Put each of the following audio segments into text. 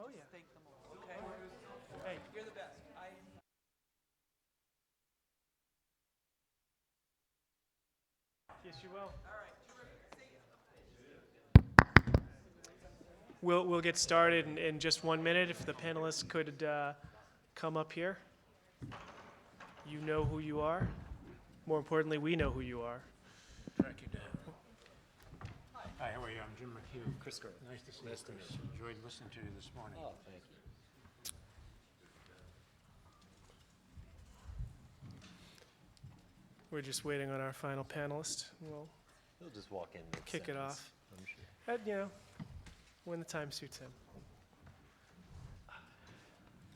Oh, yeah. Thank them all, okay? Hey. You're the best. Yes, you will. All right, terrific. See ya. We'll get started in just 1 minute. If the panelists could come up here. You know who you are. More importantly, we know who you are. Track you down. Hi, how are you? I'm Jim McHugh. Chris Gordon. Nice to see Nice to you, Chris. meet you. Enjoyed listening to you this morning. Oh, thank you. We're just waiting on our final panelist. We'll He'll just walk in kick it mid-sentence, off. I'm sure. When the time suits him.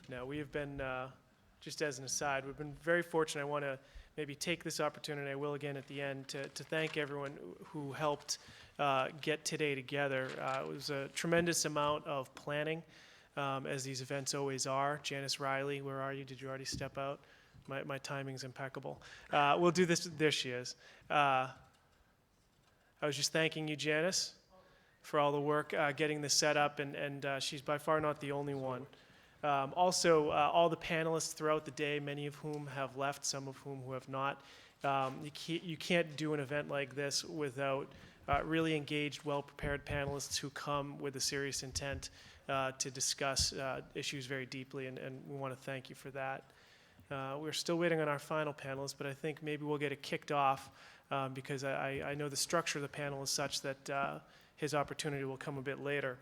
No, we have been, just as an aside, we've been very fortunate. I want to maybe take this opportunity, I will again at the end, to thank everyone who helped get today together. It was a tremendous amount of planning, as these events always are. Janice Riley, where are you? Did you already step out? My timing's impeccable. We'll do this. There she is. I was just thanking you, Janice, for all the work getting this set up, and she's by far not the only one. Also, all the panelists throughout the day, many of whom have left, some of whom who have not. You can't do an event like this without really engaged, well-prepared panelists who come with a serious intent to discuss issues very deeply, and we want to thank you for that. We're still waiting on our final panelist, but I think maybe we'll get it kicked off because I know the structure of the panel is such that his opportunity will come a bit later.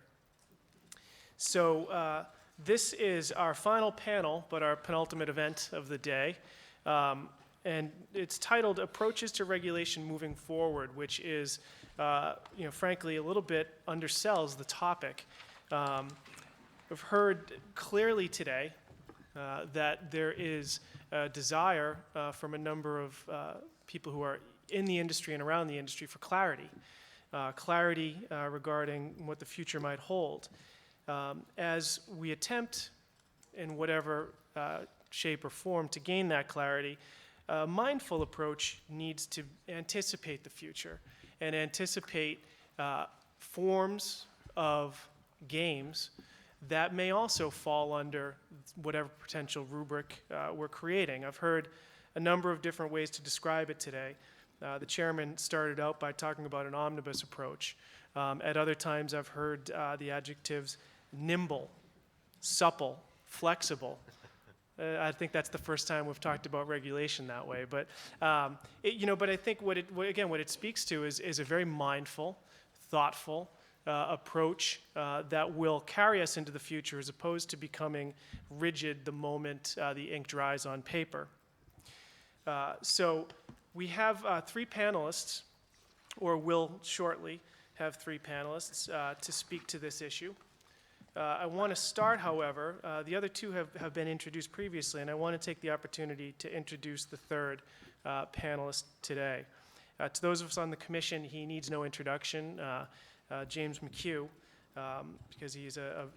So this is our final panel, but our penultimate event of the day. And it's titled Approaches to Regulation Moving Forward, which is, frankly, a little bit undersells the topic. We've heard clearly today that there is a desire from a number of people who are in the industry and around the industry for clarity. Clarity regarding what the future might hold. As we attempt, in whatever shape or form, to gain that clarity, a mindful approach needs to anticipate the future and anticipate forms of games that may also fall under whatever potential rubric we're creating. I've heard a number of different ways to describe it today. The chairman started out by talking about an omnibus approach. At other times, I've heard the adjectives nimble, supple, flexible. I think that's the first time we've talked about regulation that way. But but I think what it speaks to is a very mindful, thoughtful approach that will carry us into the future, as opposed to becoming rigid the moment the ink dries on paper. So we have three panelists, or will shortly have three panelists to speak to this issue. I want to start, however, the other two have been introduced previously, and I want to take the opportunity to introduce the third panelist today. To those of us on the commission, he needs no introduction, James McHugh, because he is a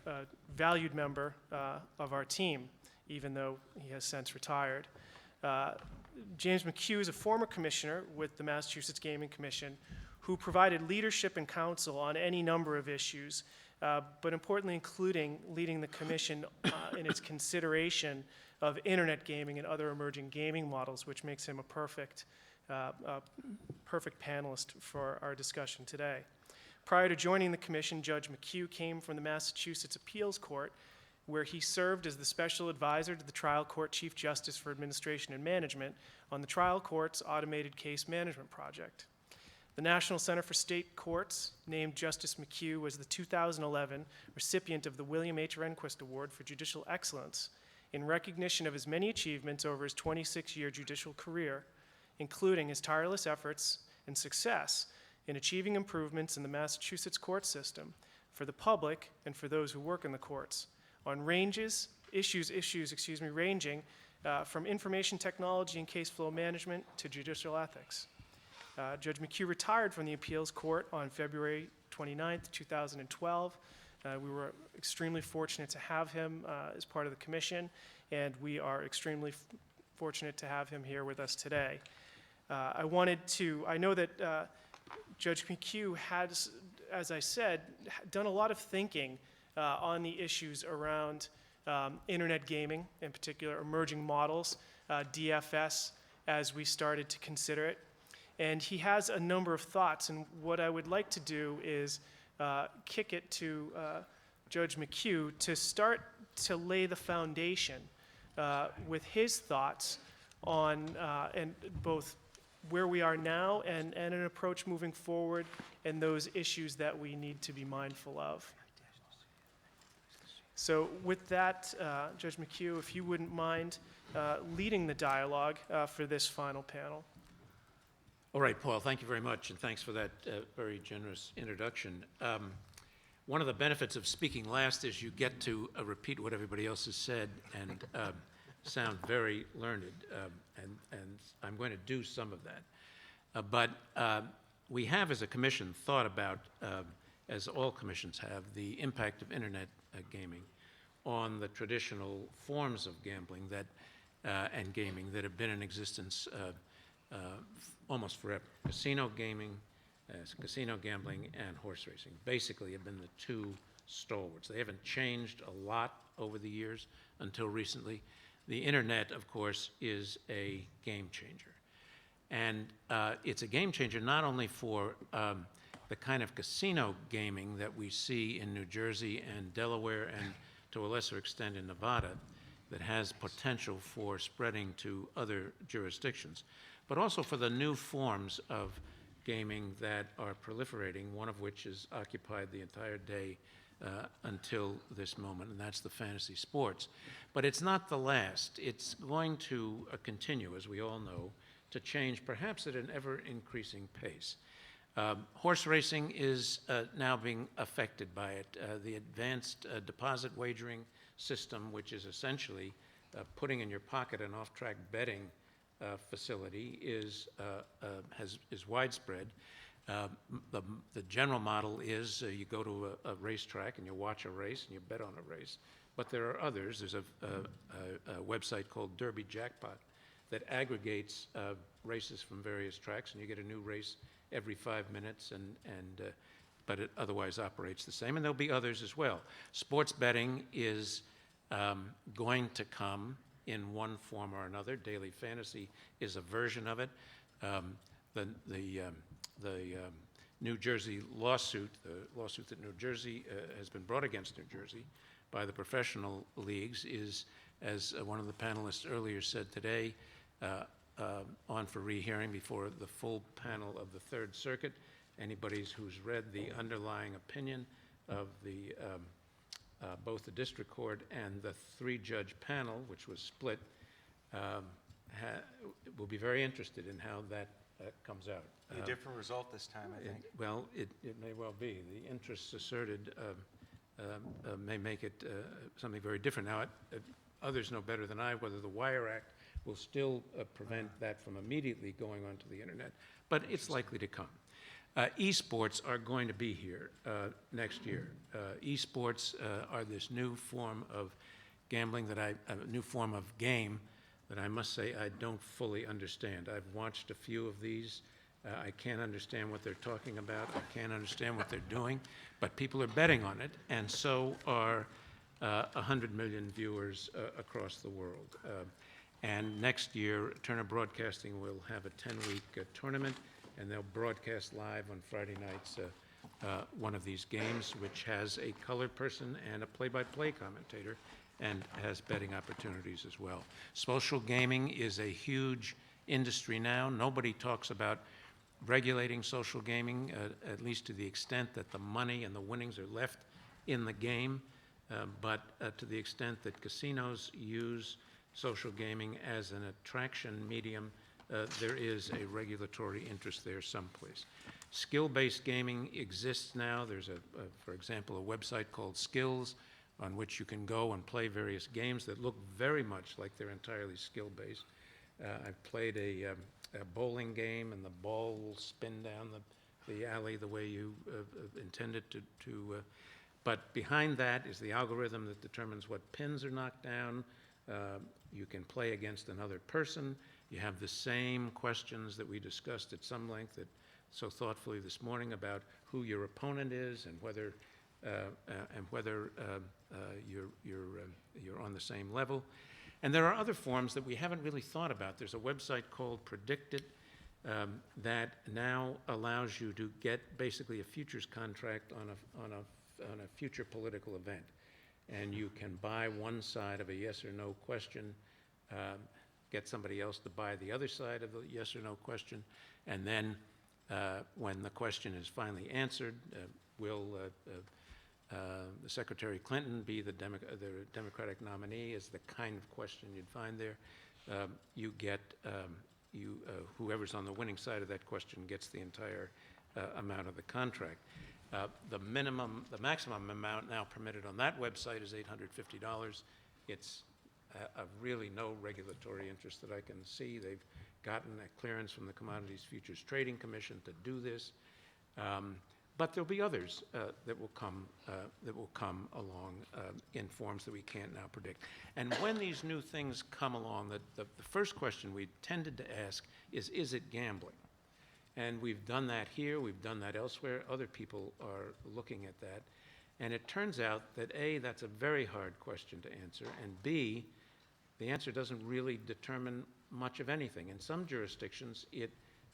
valued member of our team, even though he has since retired. James McHugh is a former commissioner with the Massachusetts Gaming Commission who provided leadership and counsel on any number of issues, but importantly including leading the commission in its consideration of internet gaming and other emerging gaming models, which makes him a perfect panelist for our discussion today. Prior to joining the commission, Judge McHugh came from the Massachusetts Appeals Court, where he served as the special advisor to the trial court chief justice for administration and management on the trial court's automated case management project. The National Center for State Courts named Justice McHugh as the 2011 recipient of the William H. Rehnquist Award for Judicial Excellence in recognition of his many achievements over his 26-year judicial career, including his tireless efforts and success in achieving improvements in the Massachusetts court system for the public and for those who work in the courts on issues ranging from information technology and case flow management to judicial ethics. Judge McHugh retired from the appeals court on February 29th, 2012. We were extremely fortunate to have him as part of the commission, and we are extremely fortunate to have him here with us today. I know that Judge McHugh has, as I said, done a lot of thinking on the issues around internet gaming, in particular emerging models, DFS, as we started to consider it. And he has a number of thoughts, and what I would like to do is kick it to Judge McHugh to start to lay the foundation with his thoughts on and both where we are now and an approach moving forward and those issues that we need to be mindful of. So with that, Judge McHugh, if you wouldn't mind leading the dialogue for this final panel. All right, Paul, thank you very much, and thanks for that very generous introduction. One of the benefits of speaking last is you get to repeat what everybody else has said and sound very learned, and I'm going to do some of that. But we have, as a commission, thought about, as all commissions have, the impact of internet gaming on the traditional forms of gambling that and gaming that have been in existence almost forever. Casino gaming, casino gambling, and horse racing basically have been the two stalwarts. They haven't changed a lot over the years until recently. The internet, of course, is a game changer. And it's a game changer not only for the kind of casino gaming that we see in New Jersey and Delaware and to a lesser extent in Nevada that has potential for spreading to other jurisdictions, but also for the new forms of gaming that are proliferating, one of which has occupied the entire day until this moment, and that's the fantasy sports. But it's not the last. It's going to continue, as we all know, to change perhaps at an ever-increasing pace. Horse racing is now being affected by it. The advanced deposit wagering system, which is essentially putting in your pocket an off-track betting facility, is widespread. The general model is you go to a racetrack and you watch a race and you bet on a race. But there are others. There's a website called Derby Jackpot that aggregates races from various tracks, and you get a new race every 5 minutes, but it otherwise operates the same. And there'll be others as well. Sports betting is going to come in one form or another. Daily fantasy is a version of it. The New Jersey lawsuit, the lawsuit that New Jersey has been brought against New Jersey by the professional leagues is, as one of the panelists earlier said today, on for rehearing before the full panel of the Third Circuit. Anybody who's read the underlying opinion of the both the district court and the three-judge panel, which was split, will be very interested in how that comes out. A different result this time, I think. Well, it may well be. The interests asserted may make it something very different. Now, others know better than I whether the Wire Act will still prevent that from immediately going onto the internet, but it's likely to come. Esports are going to be here next year. Esports are this new form of gambling a new form of game that I must say I don't fully understand. I've watched a few of these. I can't understand what they're talking about. I can't understand what they're doing, but people are betting on it, and so are 100 million viewers across the world. And next year, Turner Broadcasting will have a 10-week tournament, and they'll broadcast live on Friday nights one of these games, which has a colored person and a play-by-play commentator, and has betting opportunities as well. Social gaming is a huge industry now. Nobody talks about regulating social gaming, at least to the extent that the money and the winnings are left in the game, but to the extent that casinos use social gaming as an attraction medium, there is a regulatory interest there someplace. Skill-based gaming exists now. There's, for example, a website called Skills on which you can go and play various games that look very much like they're entirely skill-based. I've played a bowling game, and the ball will spin down the alley the way you intend it to. But behind that is the algorithm that determines what pins are knocked down. You can play against another person. You have the same questions that we discussed at some length so thoughtfully this morning about who your opponent is and whether and whether you're on the same level. And there are other forms that we haven't really thought about. There's a website called Predict It that now allows you to get basically a futures contract on a future political event. And you can buy one side of a yes or no question, get somebody else to buy the other side of the yes or no question, and then when the question is finally answered, will the Secretary Clinton be the Democratic nominee is the kind of question you'd find there. You get, whoever's on the winning side of that question gets the entire amount of the contract. The maximum amount now permitted on that website is $850. It's really no regulatory interest that I can see. They've gotten a clearance from the Commodities Futures Trading Commission to do this. But there'll be others that will come along in forms that we can't now predict. And when these new things come along, the first question we tended to ask is it gambling? And we've done that here, we've done that elsewhere. Other people are looking at that. And it turns out that A, that's a very hard question to answer, and B, the answer doesn't really determine much of anything. In some jurisdictions, it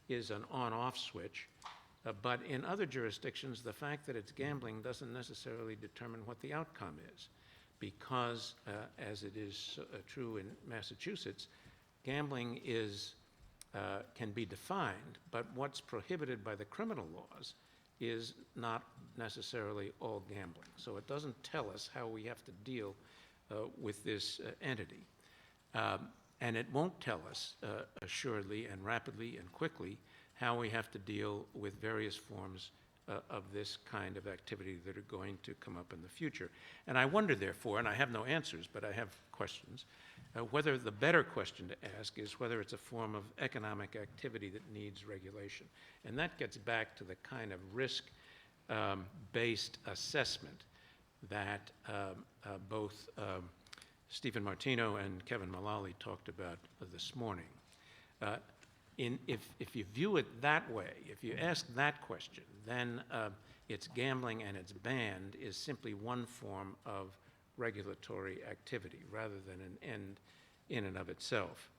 is an on-off switch. But in other jurisdictions, the fact that it's gambling doesn't necessarily determine what the outcome is, because, as it is true in Massachusetts, gambling can be defined, but what's prohibited by the criminal laws is not necessarily all gambling. So it doesn't tell us how we have to deal with this entity. And it won't tell us assuredly and rapidly and quickly how we have to deal with various forms of this kind of activity that are going to come up in the future. And I wonder, therefore, and I have no answers, but I have questions, whether the better question to ask is whether it's a form of economic activity that needs regulation. And that gets back to the kind of risk-based assessment that both Stephen Martino and Kevin Mullally talked about this morning. If you view it that way, if you ask that question, then it's gambling and it's banned is simply one form of regulatory activity rather than an end in and of itself.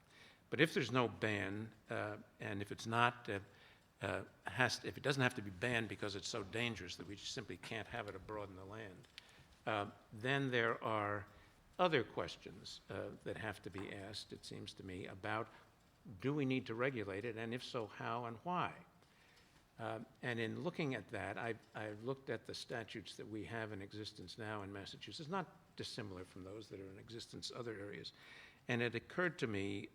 But if there's no ban, and if it's not, if it doesn't have to be banned because it's so dangerous that we just simply can't have it abroad in the land, then there are other questions that have to be asked, it seems to me, about do we need to regulate it, and if so, how and why? And in looking at that, I've looked at the statutes that we have in existence now in Massachusetts, not dissimilar from those that are in existence in other areas. And it occurred to me,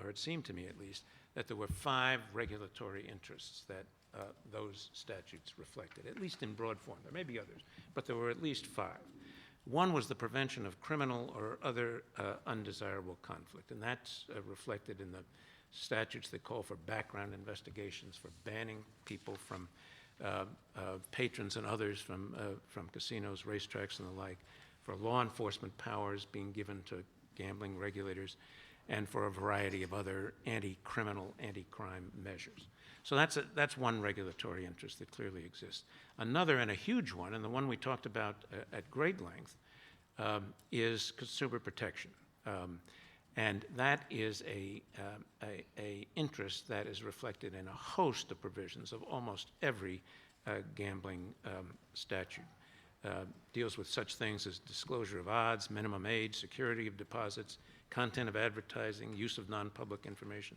or it seemed to me at least, that there were 5 regulatory interests that those statutes reflected, at least in broad form. There may be others, but there were at least 5. One was the prevention of criminal or other undesirable conflict, and that's reflected in the statutes that call for background investigations, for banning people from patrons and others from casinos, racetracks, and the like, for law enforcement powers being given to gambling regulators, and for a variety of other anti-criminal, anti-crime measures. So that's one regulatory interest that clearly exists. Another, and a huge one, and the one we talked about at great length, is consumer protection. And that is a interest that is reflected in a host of provisions of almost every gambling statute. Deals with such things as disclosure of odds, minimum age, security of deposits, content of advertising, use of non-public information,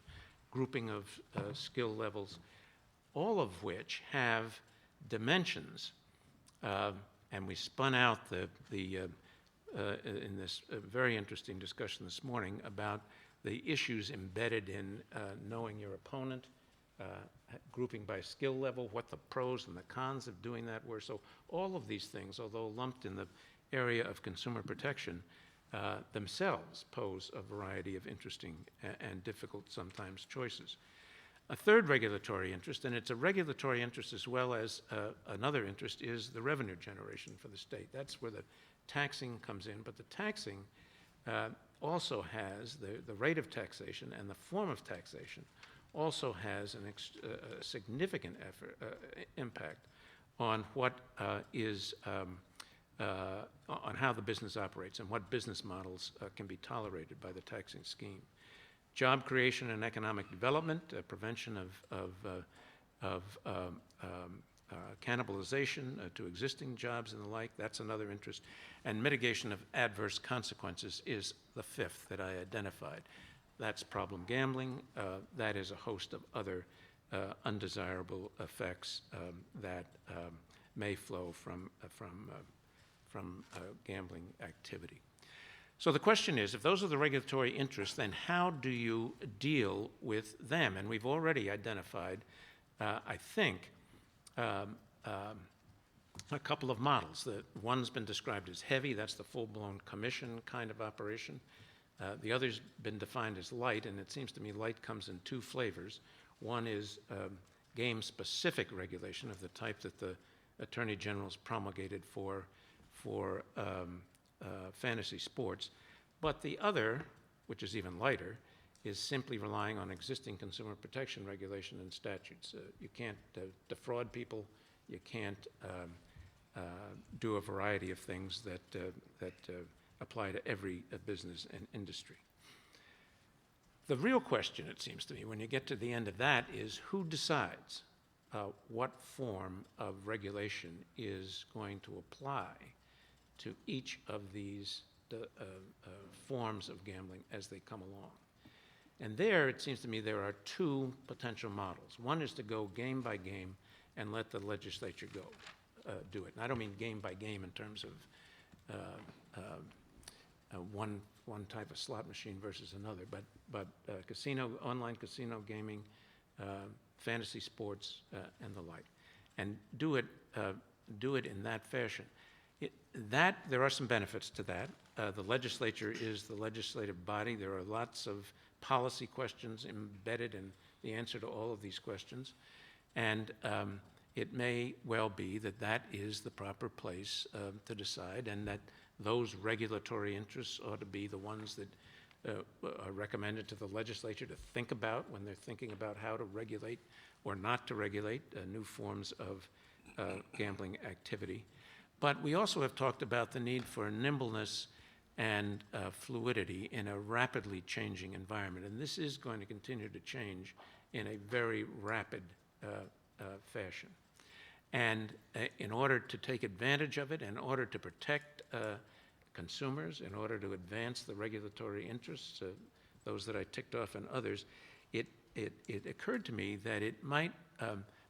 grouping of skill levels, all of which have dimensions. And we spun out in this very interesting discussion this morning about the issues embedded in knowing your opponent, grouping by skill level, what the pros and the cons of doing that were. So all of these things, although lumped in the area of consumer protection, themselves pose a variety of interesting and difficult sometimes choices. A third regulatory interest, and it's a regulatory interest as well as another interest, is the revenue generation for the state. That's where the taxing comes in, but the taxing also has, the rate of taxation and the form of taxation also has a significant impact on what is on how the business operates and what business models can be tolerated by the taxing scheme. Job creation and economic development, prevention of cannibalization to existing jobs and the like, that's another interest. And mitigation of adverse consequences is the fifth that I identified. That's problem gambling. That is a host of other undesirable effects that may flow from gambling activity. So the question is, if those are the regulatory interests, then how do you deal with them? And we've already identified, I think, a couple of models. One's been described as heavy, that's the full-blown commission kind of operation. The other's been defined as light, and it seems to me light comes in two flavors. One is game-specific regulation of the type that the Attorney General's promulgated for fantasy sports. But the other, which is even lighter, is simply relying on existing consumer protection regulation and statutes. You can't defraud people. You can't do a variety of things that apply to every business and industry. The real question, it seems to me, when you get to the end of that is who decides what form of regulation is going to apply to each of these forms of gambling as they come along. And there, it seems to me, there are two potential models. One is to go game by game and let the legislature go do it. And I don't mean game by game in terms of one type of slot machine versus another, but online casino gaming, fantasy sports, and the like, and do it in that fashion. There are some benefits to that. The legislature is the legislative body. There are lots of policy questions embedded in the answer to all of these questions. And it may well be that that is the proper place to decide, and that those regulatory interests ought to be the ones that are recommended to the legislature to think about when they're thinking about how to regulate or not to regulate new forms of gambling activity. But we also have talked about the need for nimbleness and fluidity in a rapidly changing environment. And this is going to continue to change in a very rapid fashion. And in order to take advantage of it, in order to protect consumers, in order to advance the regulatory interests, those that I ticked off and others, it occurred to me that it might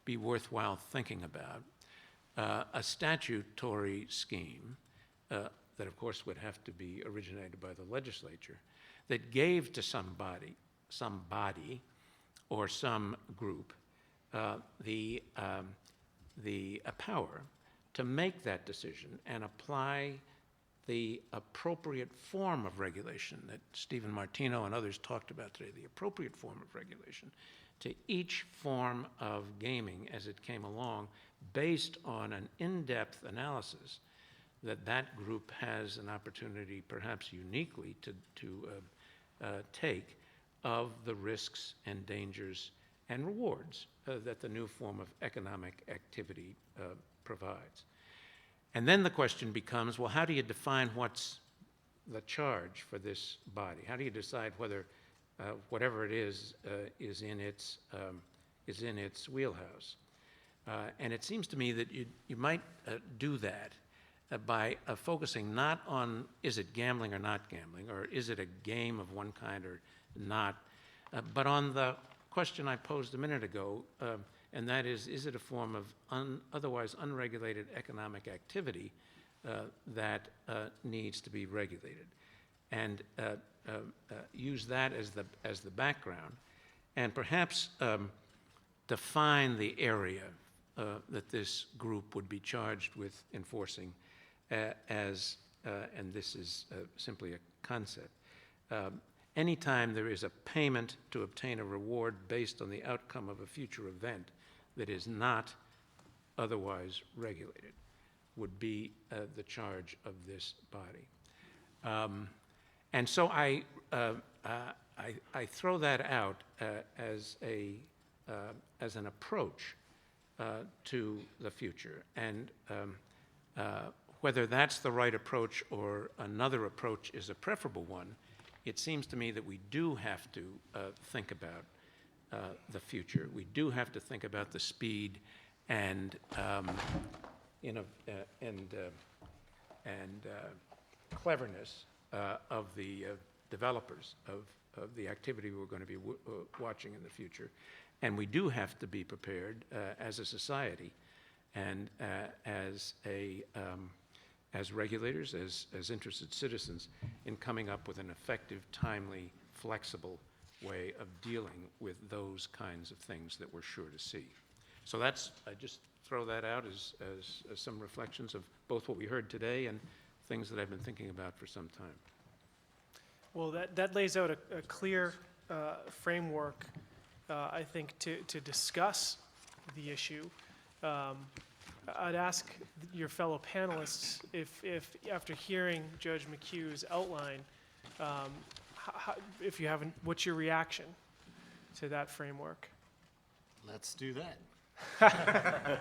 be worthwhile thinking about a statutory scheme that, of course, would have to be originated by the legislature, that gave to some body or some group the power to make that decision and apply the appropriate form of regulation that Stephen Martino and others talked about today, the appropriate form of regulation to each form of gaming as it came along, based on an in-depth analysis that group has an opportunity, perhaps uniquely, to take of the risks and dangers and rewards that the new form of economic activity provides. And then the question becomes, well, how do you define what's the charge for this body? How do you decide whether whatever it is in its wheelhouse? And it seems to me that you might do that by focusing not on is it gambling or not gambling, or is it a game of one kind or not, but on the question I posed a minute ago, and that is it a form of otherwise unregulated economic activity that needs to be regulated? And use that as the background, and perhaps define the area that this group would be charged with enforcing and this is simply a concept. Anytime there is a payment to obtain a reward based on the outcome of a future event that is not otherwise regulated would be the charge of this body. And so I throw that out as an approach to the future. And whether that's the right approach or another approach is a preferable one, it seems to me that we do have to think about the future. We do have to think about the speed and cleverness of the developers of the activity we're going to be watching in the future. And we do have to be prepared as a society and as regulators, as interested citizens, in coming up with an effective, timely, flexible way of dealing with those kinds of things that we're sure to see. So that's, I just throw that out as some reflections of both what we heard today and things that I've been thinking about for some time. Well, that lays out a clear framework, I think, to discuss the issue. I'd ask your fellow panelists if after hearing Judge McHugh's outline, if you haven't, what's your reaction to that framework? Let's do that.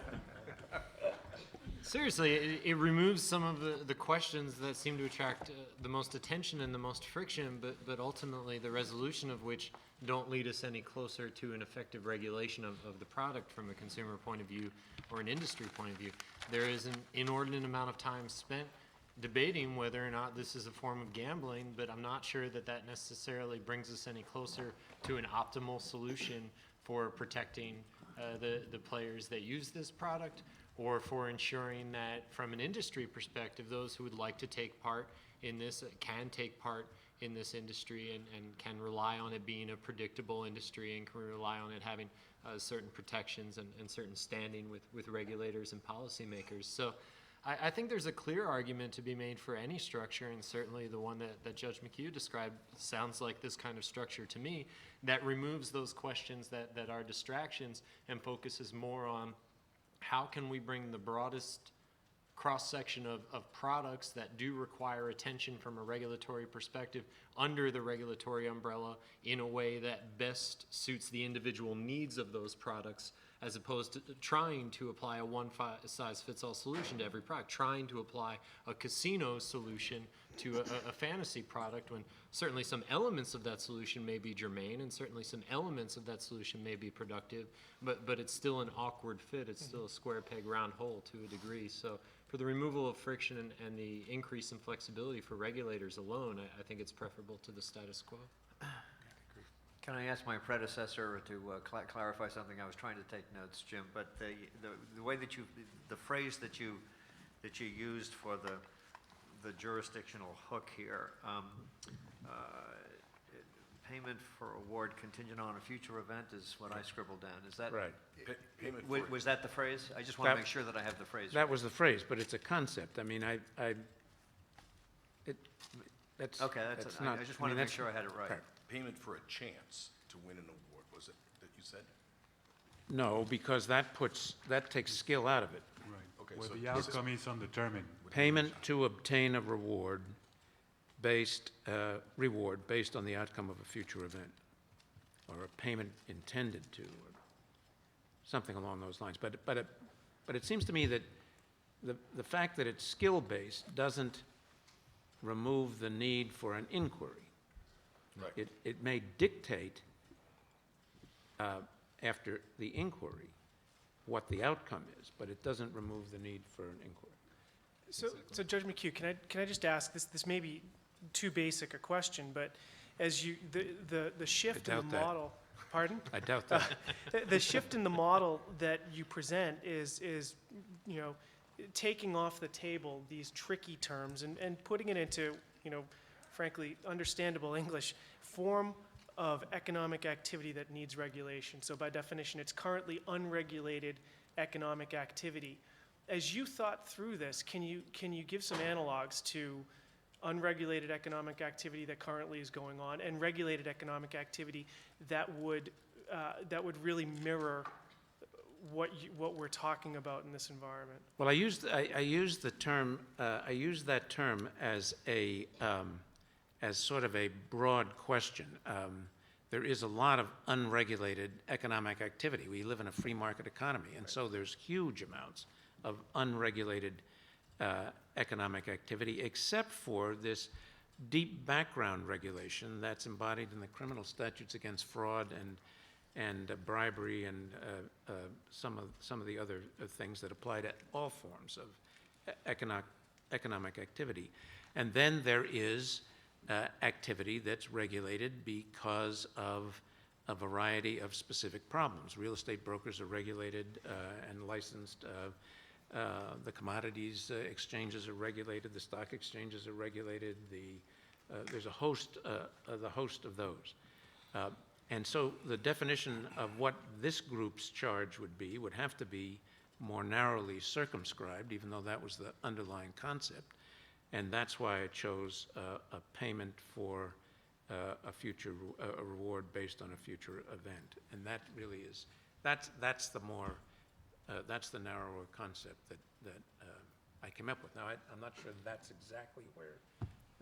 Seriously, it removes some of the questions that seem to attract the most attention and the most friction, but ultimately the resolution of which don't lead us any closer to an effective regulation of the product from a consumer point of view or an industry point of view. There is an inordinate amount of time spent debating whether or not this is a form of gambling, but I'm not sure that that necessarily brings us any closer to an optimal solution for protecting the players that use this product, or for ensuring that from an industry perspective, those who would like to take part in this can take part in this industry and can rely on it being a predictable industry and can rely on it having certain protections and certain standing with regulators and policymakers. So I think there's a clear argument to be made for any structure, and certainly the one that Judge McHugh described sounds like this kind of structure to me, that removes those questions that are distractions and focuses more on how can we bring the broadest cross-section of products that do require attention from a regulatory perspective under the regulatory umbrella in a way that best suits the individual needs of those products, as opposed to trying to apply a one-size-fits-all solution to every product, trying to apply a casino solution to a fantasy product, when certainly some elements of that solution may be germane and certainly some elements of that solution may be productive, but it's still an awkward fit. It's still a square peg round hole to a degree. So for the removal of friction and the increase in flexibility for regulators alone, I think it's preferable to the status quo. Can I ask my predecessor to clarify something? I was trying to take notes, Jim, but the way that the phrase that you used for the jurisdictional hook here, payment for award contingent on a future event is what I scribbled down. Is that Right. Was that the phrase? I just want to make sure that I have the phrase. That was the phrase, but it's a concept. I mean, that's Okay, not. I just want to make sure I had it right. Payment for a chance to win an award, was it that you said? No, because that takes skill out of it. Right. Okay, Where so the this is- outcome is undetermined. Payment to obtain a reward based on the outcome of a future event, or a payment intended to, or something along those lines. But it seems to me that the fact that it's skill-based doesn't remove the need for an inquiry. Right. It may dictate after the inquiry what the outcome is, but it doesn't remove the need for an inquiry. So Judge McHugh, can I just ask, this may be too basic a question, but as you, the shift in doubt the that. model, pardon? I doubt that. The shift in the model that you present is taking off the table these tricky terms and putting it into, frankly, understandable English, form of economic activity that needs regulation. So by definition, it's currently unregulated economic activity. As you thought through this, can you give some analogs to unregulated economic activity that currently is going on and regulated economic activity that would really mirror what we're talking about in this environment? Well, I used that term as as sort of a broad question. There is a lot of unregulated economic activity. We live in a free market economy, and so there's huge amounts of unregulated economic activity, except for this deep background regulation that's embodied in the criminal statutes against fraud and bribery and some of the other things that apply to all forms of economic activity. And then there is activity that's regulated because of a variety of specific problems. Real estate brokers are regulated and licensed. The commodities exchanges are regulated. The stock exchanges are regulated. There's a host of those. And so the definition of what this group's charge would have to be more narrowly circumscribed, even though that was the underlying concept. And that's why I chose a payment for a future a reward based on a future event. And that really is, that's the narrower concept that I came up with. Now, I'm not sure that's exactly where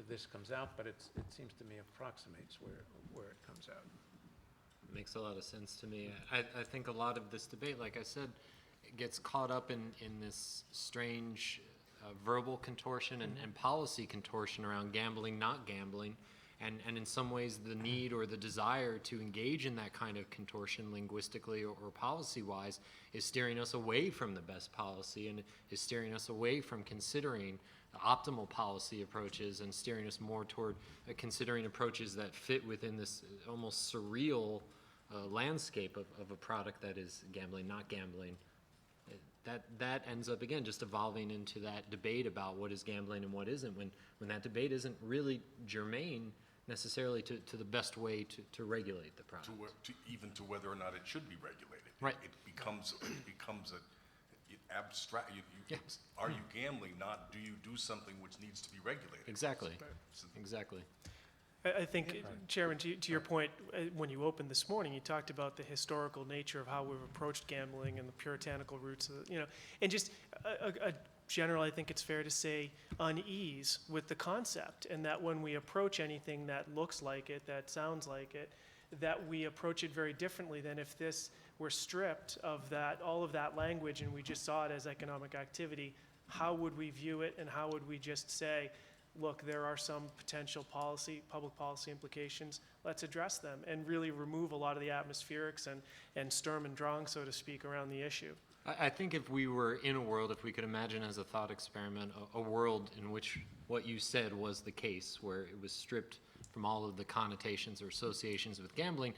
this comes out, but it seems to me approximates where it comes out. Makes a lot of sense to me. I think a lot of this debate, like I said, gets caught up in this strange verbal contortion and policy contortion around gambling, not gambling, and in some ways the need or the desire to engage in that kind of contortion linguistically or policy-wise is steering us away from the best policy and is steering us away from considering optimal policy approaches and steering us more toward considering approaches that fit within this almost surreal landscape of a product that is gambling, not gambling. That ends up, again, just evolving into that debate about what is gambling and what isn't, when that debate isn't really germane necessarily to the best way to regulate the product. Even to whether or not it should be regulated. Right. It becomes abstract. Are you gambling? Not do you do something which needs to be regulated? Exactly. Exactly. I think, Chairman, to your point, when you opened this morning, you talked about the historical nature of how we've approached gambling and the puritanical roots of and just a general, I think it's fair to say, unease with the concept, and that when we approach anything that looks like it, that sounds like it, that we approach it very differently than if this were stripped of all of that language and we just saw it as economic activity. How would we view it, and how would we just say, look, there are some potential public policy implications, let's address them and really remove a lot of the atmospherics and Sturm und Drang, so to speak, around the issue. I think if we were in a world, if we could imagine as a thought experiment, a world in which what you said was the case, where it was stripped from all of the connotations or associations with gambling,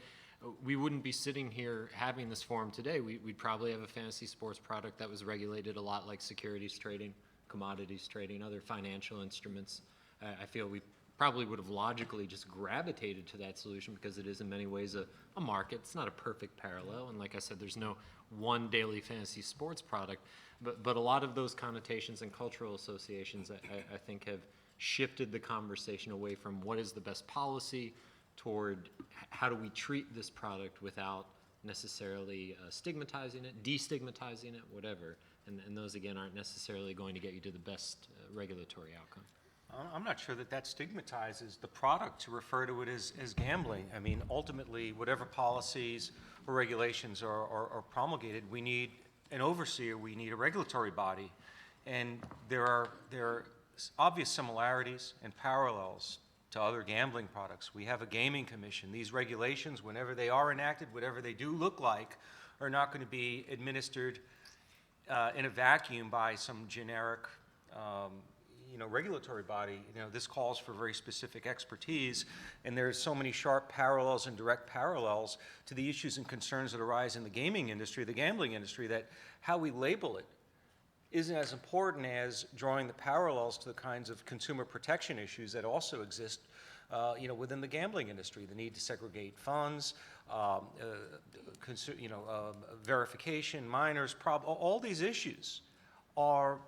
we wouldn't be sitting here having this forum today. We'd probably have a fantasy sports product that was regulated a lot like securities trading, commodities trading, other financial instruments. I feel we probably would have logically just gravitated to that solution because it is in many ways a market. It's not a perfect parallel, and like I said, there's no one daily fantasy sports product, but a lot of those connotations and cultural associations I think have shifted the conversation away from what is the best policy toward how do we treat this product without necessarily stigmatizing it, destigmatizing it, whatever. And those, again, aren't necessarily going to get you to the best regulatory outcome. I'm not sure that stigmatizes the product to refer to it as gambling. I mean, ultimately, whatever policies or regulations are promulgated, we need an overseer, we need a regulatory body. And there are obvious similarities and parallels to other gambling products. We have a gaming commission. These regulations, whenever they are enacted, whatever they do look like, are not going to be administered in a vacuum by some generic regulatory body. This calls for very specific expertise, and there's so many sharp parallels and direct parallels to the issues and concerns that arise in the gaming industry, the gambling industry, that how we label it isn't as important as drawing the parallels to the kinds of consumer protection issues that also exist within the gambling industry, the need to segregate funds, verification, minors, all these issues are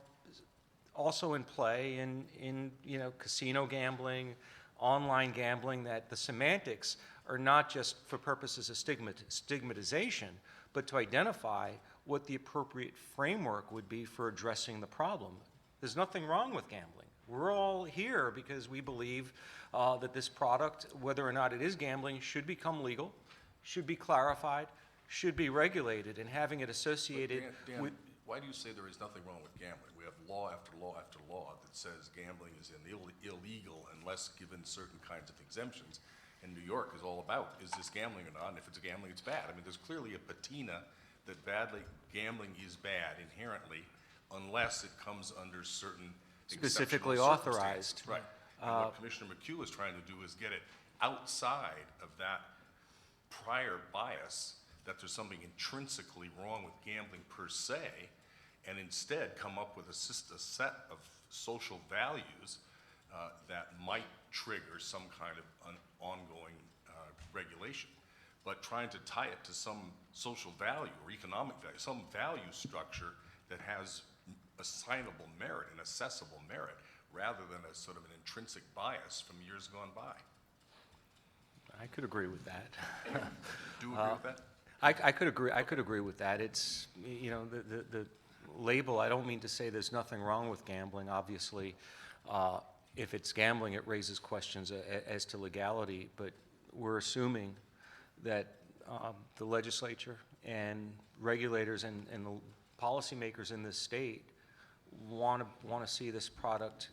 also in play in casino gambling, online gambling, that the semantics are not just for purposes of stigmatization, but to identify what the appropriate framework would be for addressing the problem. There's nothing wrong with gambling. We're all here because we believe that this product, whether or not it is gambling, should become legal, should be clarified, should be regulated, and having it associated Dan, with... why do you say there is nothing wrong with gambling? We have law after law after law that says gambling is illegal unless given certain kinds of exemptions. And New York is all about, is this gambling or not? And if it's gambling, it's bad. I mean, there's clearly a patina that gambling is bad inherently unless it comes under certain Specifically exceptional authorized. circumstances. Right. And what Commissioner McHugh is trying to do is get it outside of that prior bias that there's something intrinsically wrong with gambling per se, and instead come up with a set of social values that might trigger some kind of ongoing regulation. But trying to tie it to some social value or economic value, some value structure that has assignable merit and assessable merit, rather than a sort of an intrinsic bias from years gone by. I could agree with that. Do you agree with that? I could agree with that. It's, you know, the label, I don't mean to say there's nothing wrong with gambling. Obviously, if it's gambling, it raises questions as to legality, but we're assuming that the legislature and regulators and the policymakers in this state want to see this product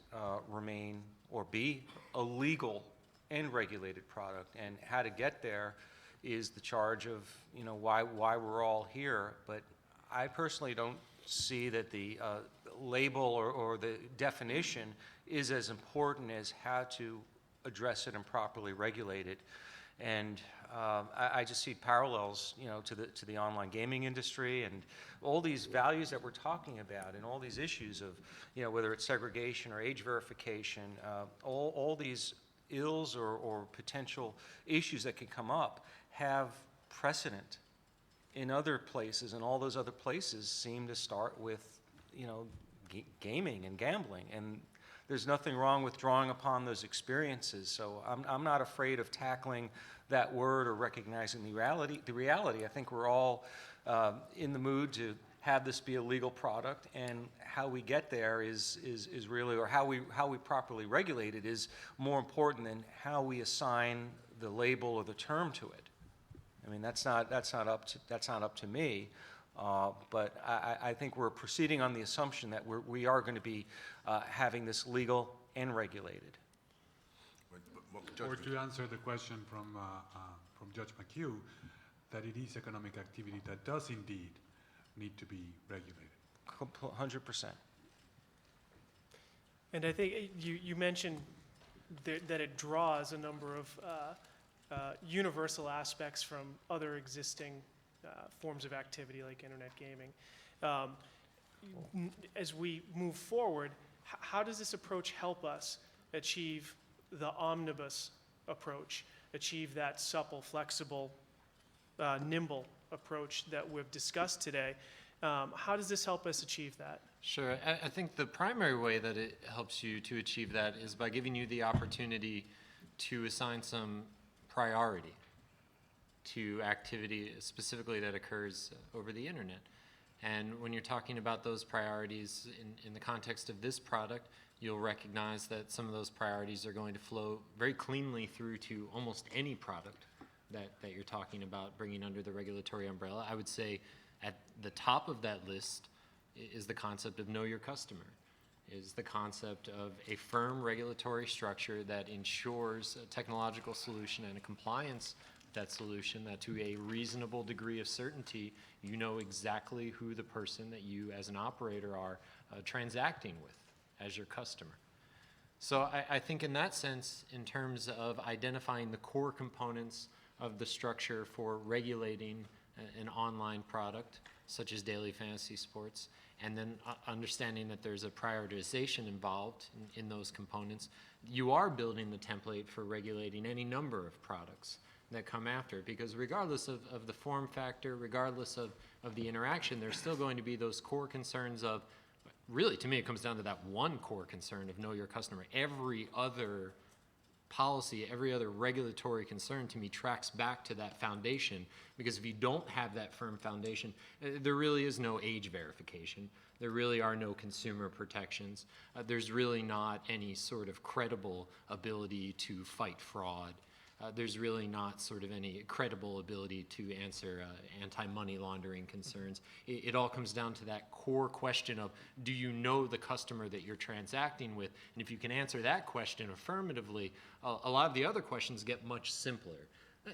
remain or be a legal and regulated product. And how to get there is the charge of, you know, why we're all here. But I personally don't see that the label or the definition is as important as how to address it and properly regulate it. And I just see parallels, you know, to the online gaming industry and all these values that we're talking about, and all these issues of, you know, whether it's segregation or age verification, all these ills or potential issues that can come up have precedent in other places, and all those other places seem to start with, you know, gaming and gambling. And there's nothing wrong with drawing upon those experiences. So I'm not afraid of tackling that word or recognizing the reality. I think we're all in the mood to have this be a legal product, and how we get there is really, or how we properly regulate it is more important than how we assign the label or the term to it. I mean, that's not up to me. But I think we're proceeding on the assumption that we are going to be having this legal and regulated. Or to answer the question from Judge McHugh, that it is economic activity that does indeed need to be regulated. 100%. And I think you mentioned that it draws a number of universal aspects from other existing forms of activity like internet gaming. As we move forward, how does this approach help us achieve the omnibus approach, achieve that supple, flexible, nimble approach that we've discussed today? How does this help us achieve that? Sure. I think the primary way that it helps you to achieve that is by giving you the opportunity to assign some priority to activity specifically that occurs over the internet. And when you're talking about those priorities in the context of this product, you'll recognize that some of those priorities are going to flow very cleanly through to almost any product that you're talking about bringing under the regulatory umbrella. I would say at the top of that list is the concept of know your customer, is the concept of a firm regulatory structure that ensures a technological solution and a compliance with that solution, that to a reasonable degree of certainty, you know exactly who the person that you as an operator are transacting with as your customer. So I think in that sense, in terms of identifying the core components of the structure for regulating an online product, such as daily fantasy sports, and then understanding that there's a prioritization involved in those components, you are building the template for regulating any number of products that come after it. Because regardless of the form factor, regardless of the interaction, there's still going to be those core concerns of, really, to me, it comes down to that one core concern of know your customer. Every other policy, every other regulatory concern to me tracks back to that foundation, because if you don't have that firm foundation, there really is no age verification. There really are no consumer protections. There's really not any sort of credible ability to fight fraud. there's really not sort of any credible ability to answer anti-money laundering concerns. It all comes down to that core question of, do you know the customer that you're transacting with? And if you can answer that question affirmatively, a lot of the other questions get much simpler.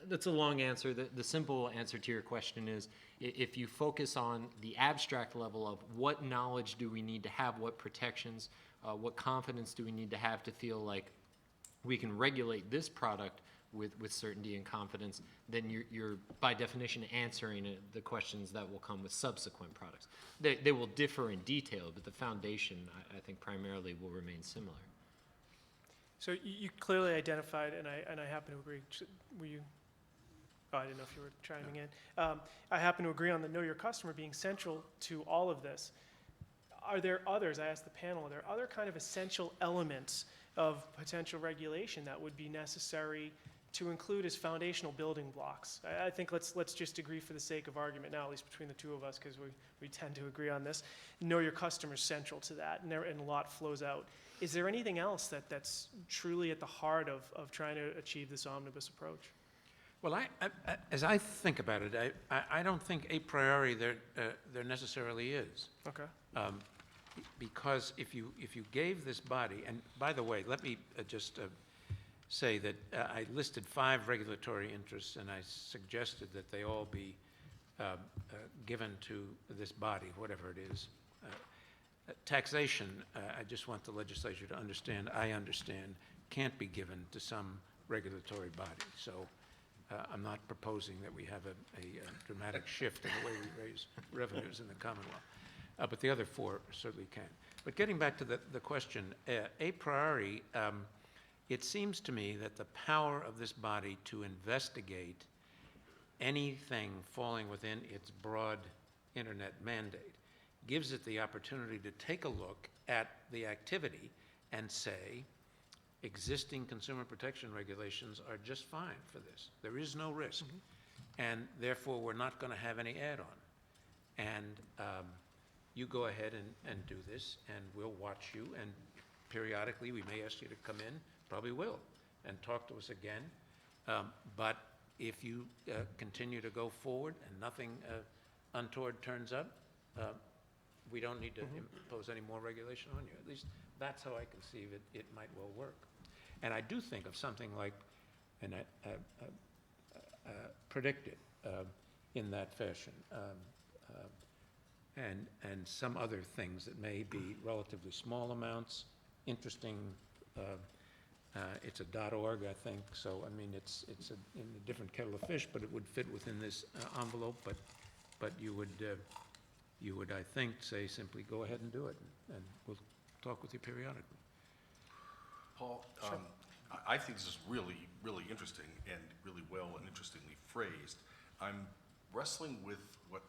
That's a long answer. The simple answer to your question is, if you focus on the abstract level of what knowledge do we need to have, what protections, what confidence do we need to have to feel like we can regulate this product with certainty and confidence, then you're by definition answering the questions that will come with subsequent products. They will differ in detail, but the foundation, I think, primarily will remain similar. So you clearly identified, and I happen to agree. Were you? Oh, I didn't know if you were chiming in. I happen to agree on the know your customer being central to all of this. Are there others? I asked the panel. Are there other kind of essential elements of potential regulation that would be necessary to include as foundational building blocks? I think let's just agree for the sake of argument now, at least between the two of us, because we tend to agree on this. Know your customer is central to that, and a lot flows out. Is there anything else that's truly at the heart of trying to achieve this omnibus approach? Well, as I think about it, I don't think a priori there necessarily is. Okay. Because if you gave this body, and by the way, let me just say that I listed 5 regulatory interests, and I suggested that they all be given to this body, whatever it is. Taxation, I just want the legislature to understand, I understand, can't be given to some regulatory body. So I'm not proposing that we have a dramatic shift in the way we raise revenues in the Commonwealth. But the other 4 certainly can. But getting back to the question, a priori, it seems to me that the power of this body to investigate anything falling within its broad internet mandate gives it the opportunity to take a look at the activity and say, existing consumer protection regulations are just fine for this. There is no risk. And therefore, we're not going to have any add-on. And you go ahead and do this, and we'll watch you, and periodically we may ask you to come in, probably will, and talk to us again. But if you continue to go forward and nothing untoward turns up, we don't need to impose any more regulation on you. At least that's how I conceive it might well work. And I do think of something like, and predict it in that fashion. And some other things that may be relatively small amounts, interesting. It's a .org, I think. So I mean, it's in a different kettle of fish, but it would fit within this envelope. But you would, I think, say simply go ahead and do it, and we'll talk with you periodically. Paul, I think this is really, really interesting and really well and interestingly phrased. I'm wrestling with what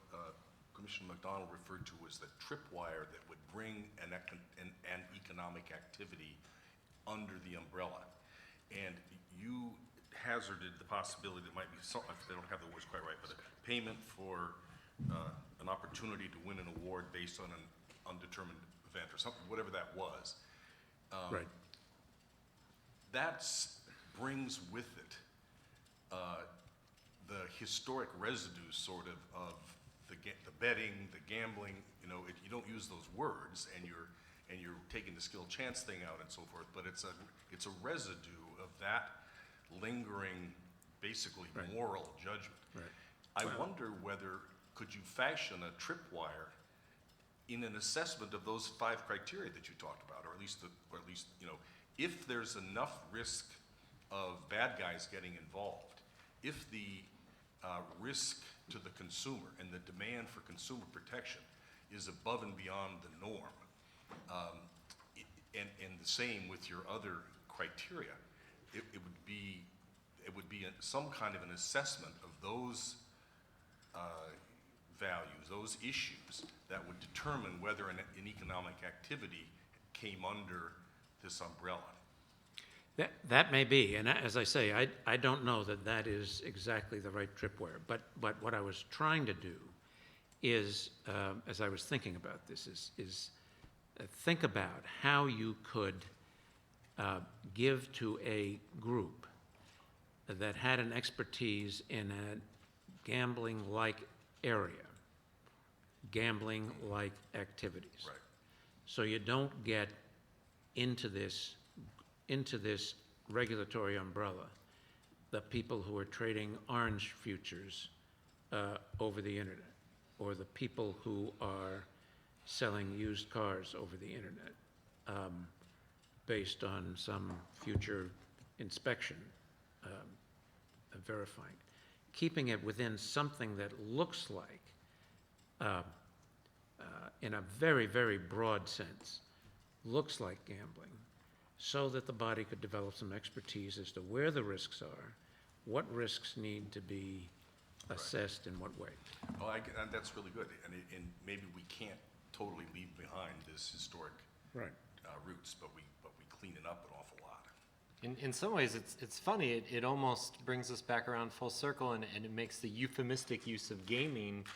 Commissioner McDonald referred to as the tripwire that would bring an economic activity under the umbrella. And you hazarded the possibility that might be, they don't have the words quite right, but a payment for an opportunity to win an award based on an undetermined event or something, whatever that was. Right. That brings with it the historic residue, sort of the betting, the gambling. You know, you don't use those words, and you're taking the skill chance thing out and so forth. But it's a residue of that lingering, basically moral judgment. Right. I wonder whether could you fashion a tripwire in an assessment of those 5 criteria that you talked about, or at least you know, if there's enough risk of bad guys getting involved, if the risk to the consumer and the demand for consumer protection is above and beyond the norm, and the same with your other criteria, it would be some kind of an assessment of those values, those issues that would determine whether an economic activity came under this umbrella. That may be, and as I say, I don't know that is exactly the right tripwire. But what I was trying to do is, as I was thinking about this, is think about how you could give to a group that had an expertise in a gambling-like area, gambling-like activities. Right. So you don't get into this regulatory umbrella, the people who are trading orange futures over the internet, or the people who are selling used cars over the internet based on some future inspection verifying. Keeping it within something that looks like, in a very, very broad sense, looks like gambling, so that the body could develop some expertise as to where the risks are, what risks need to be assessed in what way. Well, and that's really good, and maybe we can't totally leave behind this historic Right. roots, but we clean it up an awful lot. In some ways, it's funny. It almost brings us back around full circle, and it makes the euphemistic use of gaming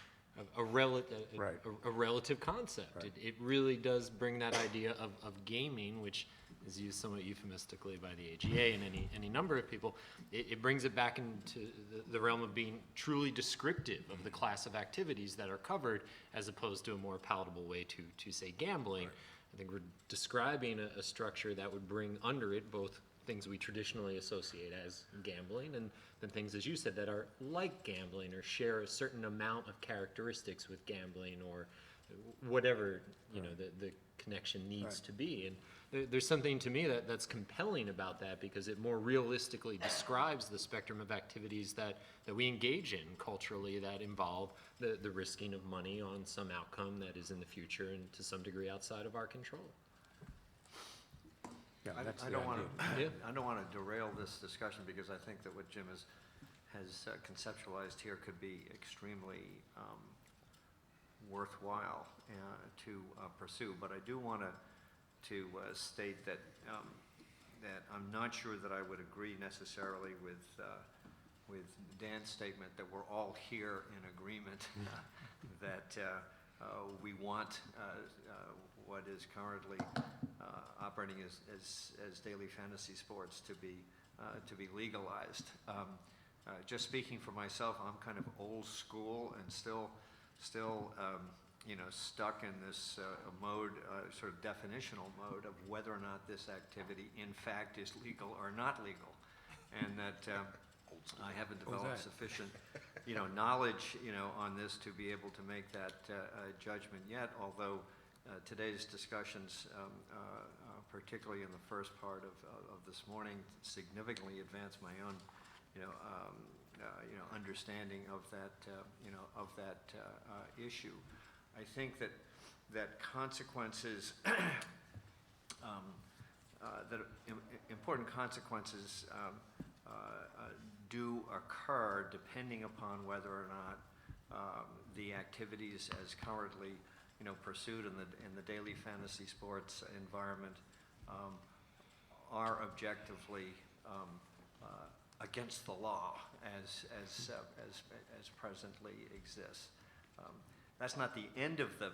a relative concept. It really does bring that idea of gaming, which is used somewhat euphemistically by the AGA and any number of people. It brings it back into the realm of being truly descriptive of the class of activities that are covered, as opposed to a more palatable way to say gambling. I think we're describing a structure that would bring under it both things we traditionally associate as gambling and then things, as you said, that are like gambling or share a certain amount of characteristics with gambling or whatever, the connection needs to be. And there's something to me that's compelling about that, because it more realistically describes the spectrum of activities that we engage in culturally that involve the risking of money on some outcome that is in the future and to some degree outside of our control. Yeah, that's I the don't want idea. to, I don't want to derail this discussion, because I think that what Jim has conceptualized here could be extremely worthwhile to pursue. But I do want to state that that I'm not sure that I would agree necessarily with Dan's statement that we're all here in agreement that we want what is currently operating as daily fantasy sports to be legalized. Just speaking for myself, I'm kind of old school and still stuck in this mode, sort of definitional mode of whether or not this activity in fact is legal or not legal, and that I haven't developed sufficient, knowledge, on this to be able to make that judgment yet. Although today's discussions, particularly in the first part of this morning, significantly advanced my own, understanding of that issue. I think that consequences, important consequences do occur depending upon whether or not the activities as currently pursued in the daily fantasy sports environment are objectively against the law as presently exists. That's not the end of the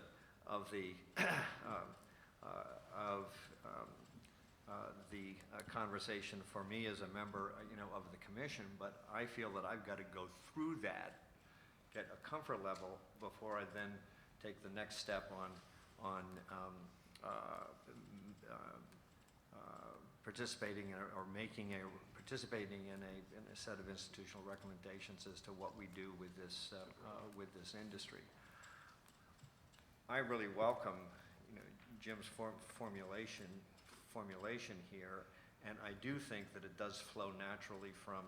conversation for me as a member, of the commission. But I feel that I've got to go through that, get a comfort level before I then take the next step on participating or participating in a set of institutional recommendations as to what we do with this industry. I really welcome, Jim's formulation here, and I do think that it does flow naturally from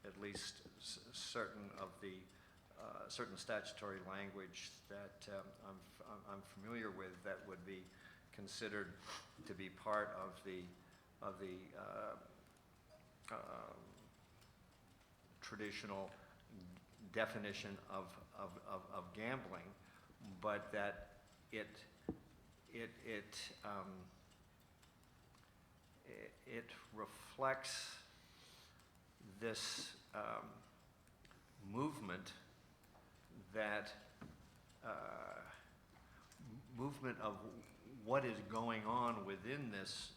at least certain statutory language that I'm familiar with that would be considered to be part of the traditional definition of gambling, but that it reflects this movement of what is going on within this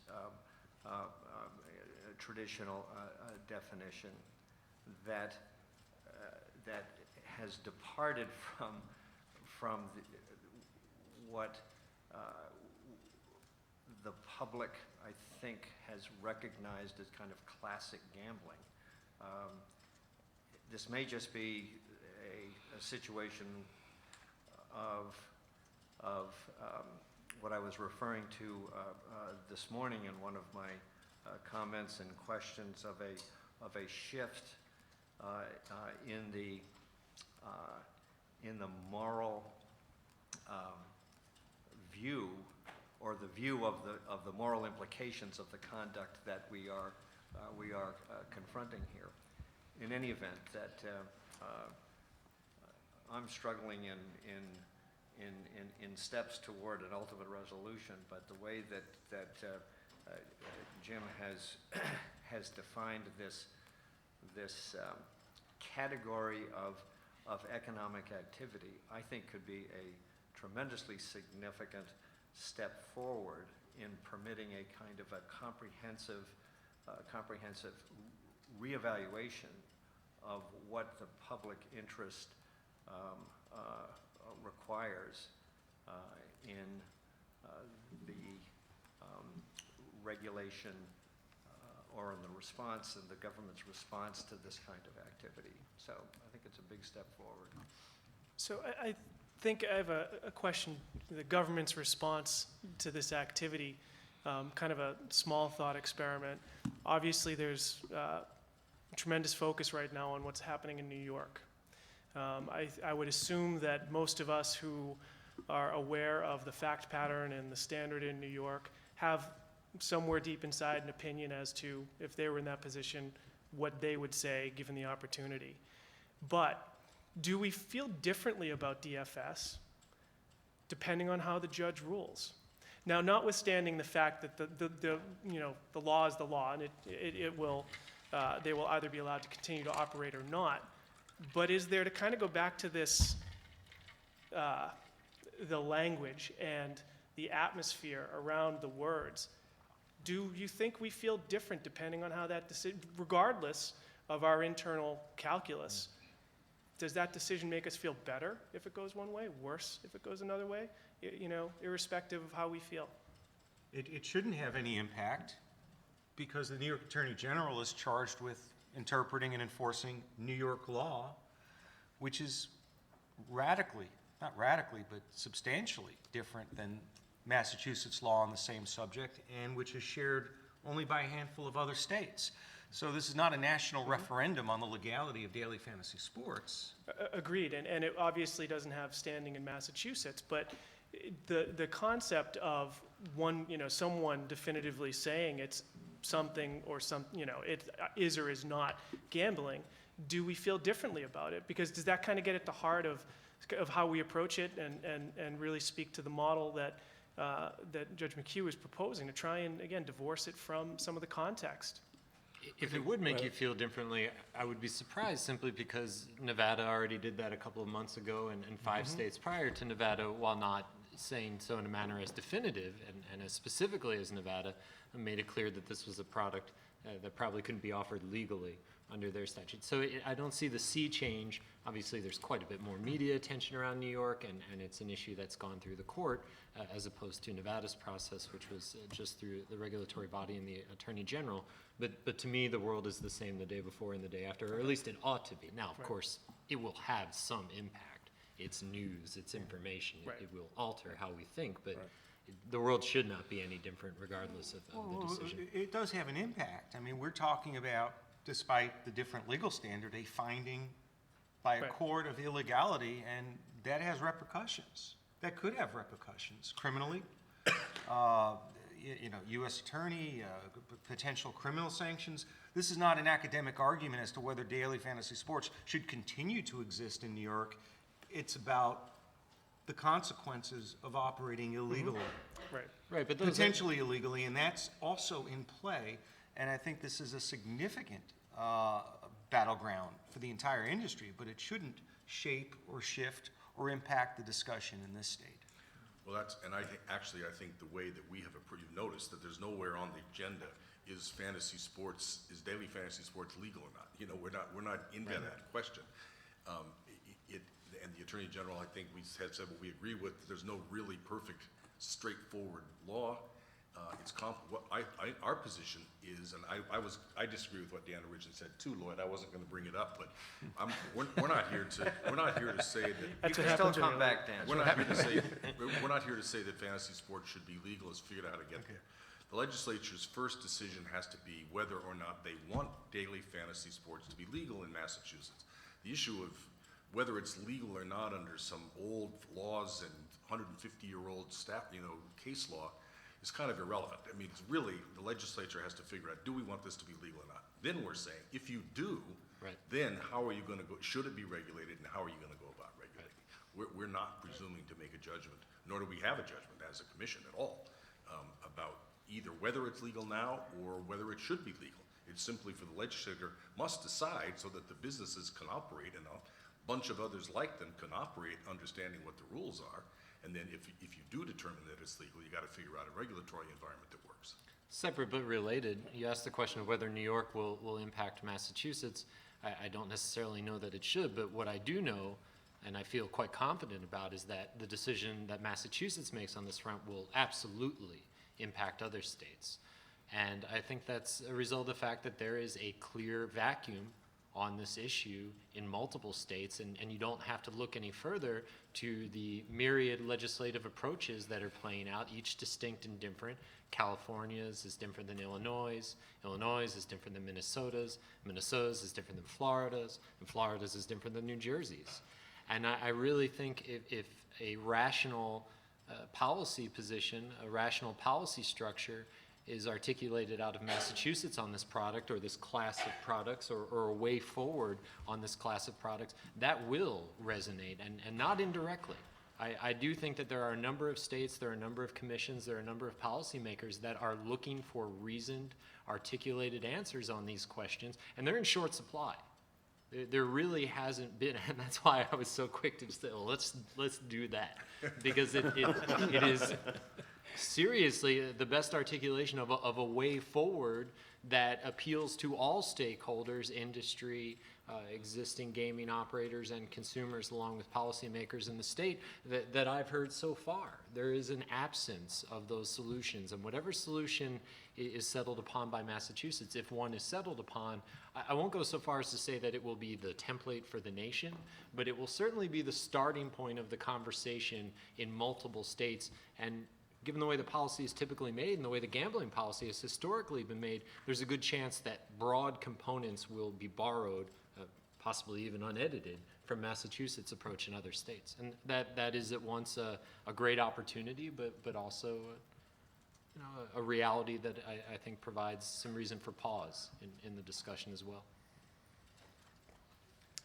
traditional definition that that has departed from what the public, I think, has recognized as kind of classic gambling. This may just be a situation of what I was referring to this morning in one of my comments and questions of a shift in the moral view, or the view of the moral implications of the conduct that we are confronting here. In any event, that I'm struggling in steps toward an ultimate resolution, but the way that Jim has defined this category of economic activity, I think could be a tremendously significant step forward in permitting a kind of a comprehensive reevaluation of what the public interest requires in the regulation or in the response and the government's response to this kind of activity. So I think it's a big step forward. So I think I have a question, the government's response to this activity, kind of a small thought experiment. Obviously, there's tremendous focus right now on what's happening in New York. I would assume that most of us who are aware of the fact pattern and the standard in New York have somewhere deep inside an opinion as to, if they were in that position, what they would say given the opportunity. But do we feel differently about DFS depending on how the judge rules? Now, notwithstanding the fact that the law is the law, and it will they will either be allowed to continue to operate or not. But is there, to kind of go back to this, the language and the atmosphere around the words, do you think we feel different depending on how that decision, regardless of our internal calculus? Does that decision make us feel better if it goes one way, worse if it goes another way, irrespective of how we feel? It shouldn't have any impact, because the New York Attorney General is charged with interpreting and enforcing New York law, which is radically, not radically, but substantially different than Massachusetts law on the same subject, and which is shared only by a handful of other states. So this is not a national referendum on the legality of daily fantasy sports. Agreed, and it obviously doesn't have standing in Massachusetts, but the concept of someone definitively saying it's something or it is or is not gambling, do we feel differently about it? Because does that kind of get at the heart of how we approach it and really speak to the model that Judge McHugh is proposing, to try and, again, divorce it from some of the context? If it would make you feel differently, I would be surprised, simply because Nevada already did that a couple of months ago, and 5 states prior to Nevada, while not saying so in a manner as definitive and as specifically as Nevada, made it clear that this was a product that probably couldn't be offered legally under their statute. So I don't see the sea change. Obviously, there's quite a bit more media attention around New York, and it's an issue that's gone through the court, as opposed to Nevada's process, which was just through the regulatory body and the Attorney General. But to me, the world is the same the day before and the day after, or at least it ought to be. Now, of course, it will have some impact. It's news, it's information. It will alter how we think, but the world should not be any different regardless of the decision. It does have an impact. I mean, we're talking about, despite the different legal standard, a finding by a court of illegality, and that has repercussions. That could have repercussions criminally. U.S. attorney, potential criminal sanctions. This is not an academic argument as to whether daily fantasy sports should continue to exist in New York. It's about the consequences of operating illegally. Right, but potentially illegally, and that's also in play. And I think this is a significant battleground for the entire industry, but it shouldn't shape or shift or impact the discussion in this state. Well, I think the way that we have you've noticed that there's nowhere on the agenda is daily fantasy sports legal or not? You know, we're not into that question. And the Attorney General, I think we had said what we agree with, there's no really perfect, straightforward law. Our position is, and I disagree with what Dan originally said too, Lloyd. I wasn't going to bring it up, but we're not here to say that. That's You what can still happens when come back, Dan. We're not here to say that fantasy sports should be legal. It's figured out how to get there. The legislature's first decision has to be whether or not they want daily fantasy sports to be legal in Massachusetts. The issue of whether it's legal or not under some old laws and 150-year-old case law is kind of irrelevant. I mean, it's really, the legislature has to figure out, do we want this to be legal or not? Then we're saying, if you do, then how are you going to go, should it be regulated, and how are you going to go about regulating? We're not presuming to make a judgment, nor do we have a judgment as a commission at all about either whether it's legal now or whether it should be legal. It's simply for the legislature must decide so that the businesses can operate and a bunch of others like them can operate understanding what the rules are. And then if you do determine that it's legal, you got to figure out a regulatory environment that works. Separate but related, you asked the question of whether New York will impact Massachusetts. I don't necessarily know that it should, but what I do know, and I feel quite confident about, is that the decision that Massachusetts makes on this front will absolutely impact other states. And I think that's a result of the fact that there is a clear vacuum on this issue in multiple states, and you don't have to look any further to the myriad legislative approaches that are playing out, each distinct and different. California's is different than Illinois', Illinois' is different than Minnesota's is different than Florida's, and Florida's is different than New Jersey's. And I really think if a rational policy position, a rational policy structure is articulated out of Massachusetts on this product or this class of products or a way forward on this class of products, that will resonate, and not indirectly. I do think that there are a number of states, there are a number of commissions, there are a number of policymakers that are looking for reasoned, articulated answers on these questions, and they're in short supply. There really hasn't been, and that's why I was so quick to say, well, let's do that, because it is seriously the best articulation of a way forward that appeals to all stakeholders, industry, existing gaming operators and consumers, along with policymakers in the state, that I've heard so far. There is an absence of those solutions, and whatever solution is settled upon by Massachusetts, if one is settled upon, I won't go so far as to say that it will be the template for the nation, but it will certainly be the starting point of the conversation in multiple states. And given the way the policy is typically made and the way the gambling policy has historically been made, there's a good chance that broad components will be borrowed, possibly even unedited, from Massachusetts' approach in other states. And that is at once a great opportunity, but also a reality that I think provides some reason for pause in the discussion as well.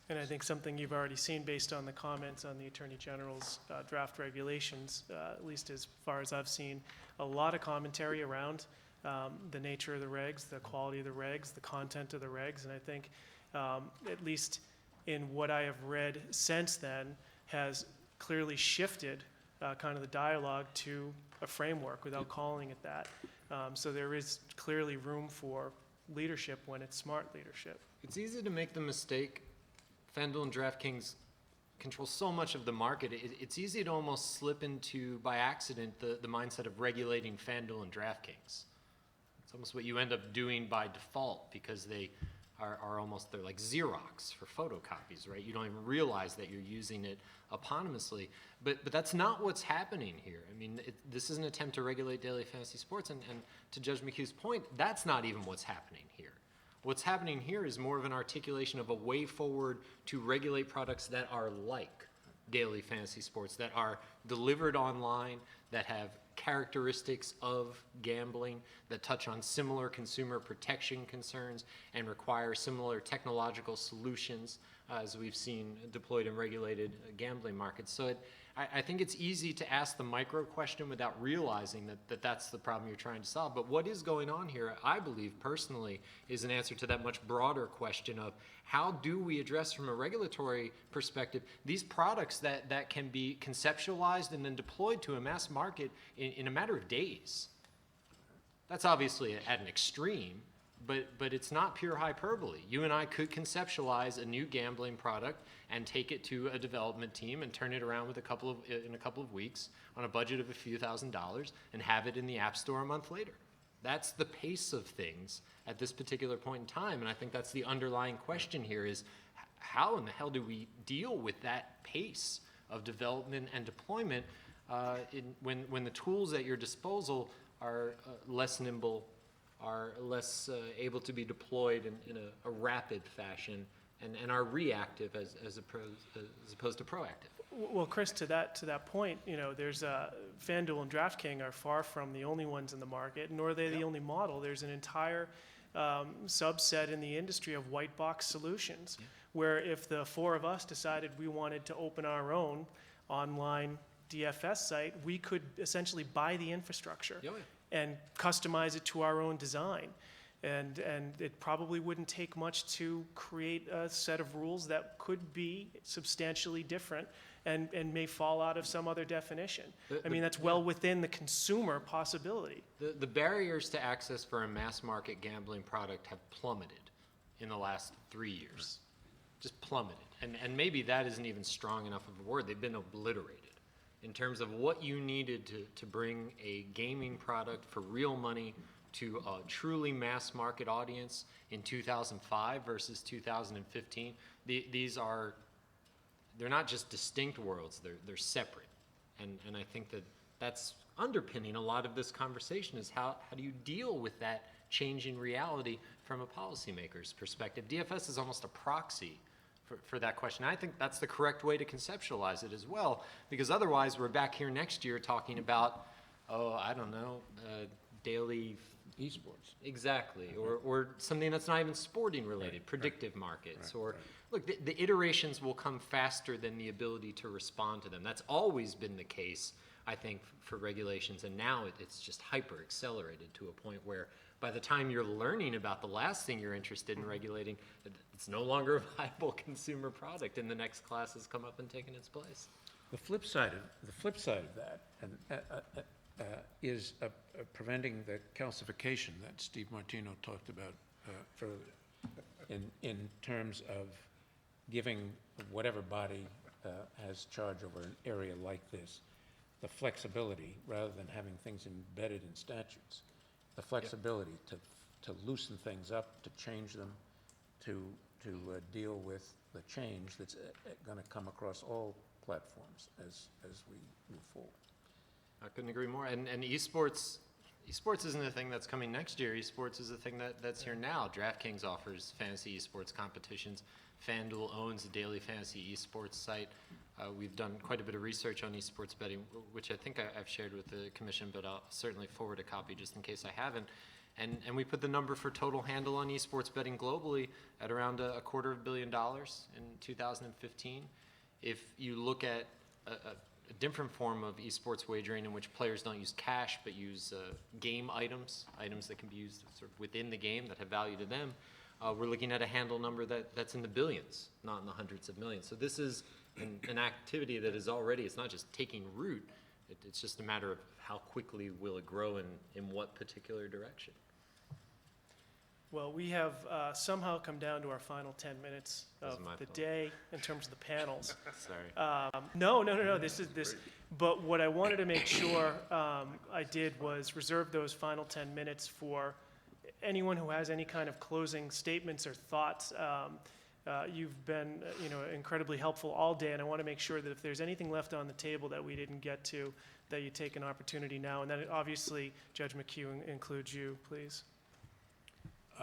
And I think something you've already seen based on the comments on the Attorney General's draft regulations, at least as far as I've seen, a lot of commentary around the nature of the regs, the quality of the regs, the content of the regs, and I think at least in what I have read since then has clearly shifted kind of the dialogue to a framework without calling it that. So there is clearly room for leadership when it's smart leadership. It's easy to make the mistake. FanDuel and DraftKings control so much of the market. It's easy to almost slip into, by accident, the mindset of regulating FanDuel and DraftKings. It's almost what you end up doing by default, because they are almost, they're like Xerox for photocopies, right? You don't even realize that you're using it eponymously. But that's not what's happening here. I mean, this is an attempt to regulate daily fantasy sports, and to Judge McHugh's point, that's not even what's happening here. What's happening here is more of an articulation of a way forward to regulate products that are like daily fantasy sports, that are delivered online, that have characteristics of gambling, that touch on similar consumer protection concerns and require similar technological solutions as we've seen deployed in regulated gambling markets. So I think it's easy to ask the micro question without realizing that that's the problem you're trying to solve. But what is going on here, I believe personally, is an answer to that much broader question of how do we address from a regulatory perspective these products that can be conceptualized and then deployed to a mass market in a matter of days. That's obviously at an extreme, but it's not pure hyperbole. You and I could conceptualize a new gambling product and take it to a development team and turn it around in a couple of weeks on a budget of a few $1,000s and have it in the App Store a month later. That's the pace of things at this particular point in time, and I think that's the underlying question here is how in the hell do we deal with that pace of development and deployment when the tools at your disposal are less nimble, are less able to be deployed in a rapid fashion, and are reactive as opposed to proactive. Well, Chris, to that point, there's FanDuel and DraftKings are far from the only ones in the market, nor are they the only model. There's an entire subset in the industry of white box solutions, where if the four of us decided we wanted to open our own online DFS site, we could essentially buy the infrastructure and customize it to our own design. And it probably wouldn't take much to create a set of rules that could be substantially different and may fall out of some other definition. I mean, that's well within the consumer possibility. The barriers to access for a mass market gambling product have plummeted in the last 3 years. Just plummeted. And maybe that isn't even strong enough of a word. They've been obliterated in terms of what you needed to bring a gaming product for real money to a truly mass market audience in 2005 versus 2015. They're not just distinct worlds, they're separate. And I think that's underpinning a lot of this conversation is how do you deal with that changing reality from a policymaker's perspective? DFS is almost a proxy for that question. I think that's the correct way to conceptualize it as well, because otherwise we're back here next year talking about, daily Esports. exactly, or something that's not even sporting related, predictive markets, look, the iterations will come faster than the ability to respond to them. That's always been the case, I think, for regulations, and now it's just hyper accelerated to a point where by the time you're learning about the last thing you're interested in regulating, it's no longer a viable consumer product, and the next class has come up and taken its place. The flip side of that is preventing the calcification that Steve Martino talked about earlier, in terms of giving whatever body has charge over an area like this the flexibility, rather than having things embedded in statutes, the flexibility to loosen things up, to change them, to deal with the change that's going to come across all platforms as we move forward. I couldn't agree more. And esports isn't a thing that's coming next year. Esports is a thing that's here now. DraftKings offers fantasy esports competitions. FanDuel owns a daily fantasy esports site. We've done quite a bit of research on esports betting, which I think I've shared with the commission, but I'll certainly forward a copy just in case I haven't. And we put the number for total handle on esports betting globally at around $250 million in 2015. If you look at a different form of esports wagering in which players don't use cash but use game items that can be used sort of within the game that have value to them, we're looking at a handle number that's in the billions, not in the hundreds of millions. So this is an activity that is already, it's not just taking root, it's just a matter of how quickly will it grow in what particular direction. Well, we have somehow come down to our final 10 minutes of the day in terms of the panels. Sorry. No. This. But what I wanted to make sure I did was reserve those final 10 minutes for anyone who has any kind of closing statements or thoughts. You've been, incredibly helpful all day, and I want to make sure that if there's anything left on the table that we didn't get to, that you take an opportunity now. And that obviously, Judge McHugh includes you, please.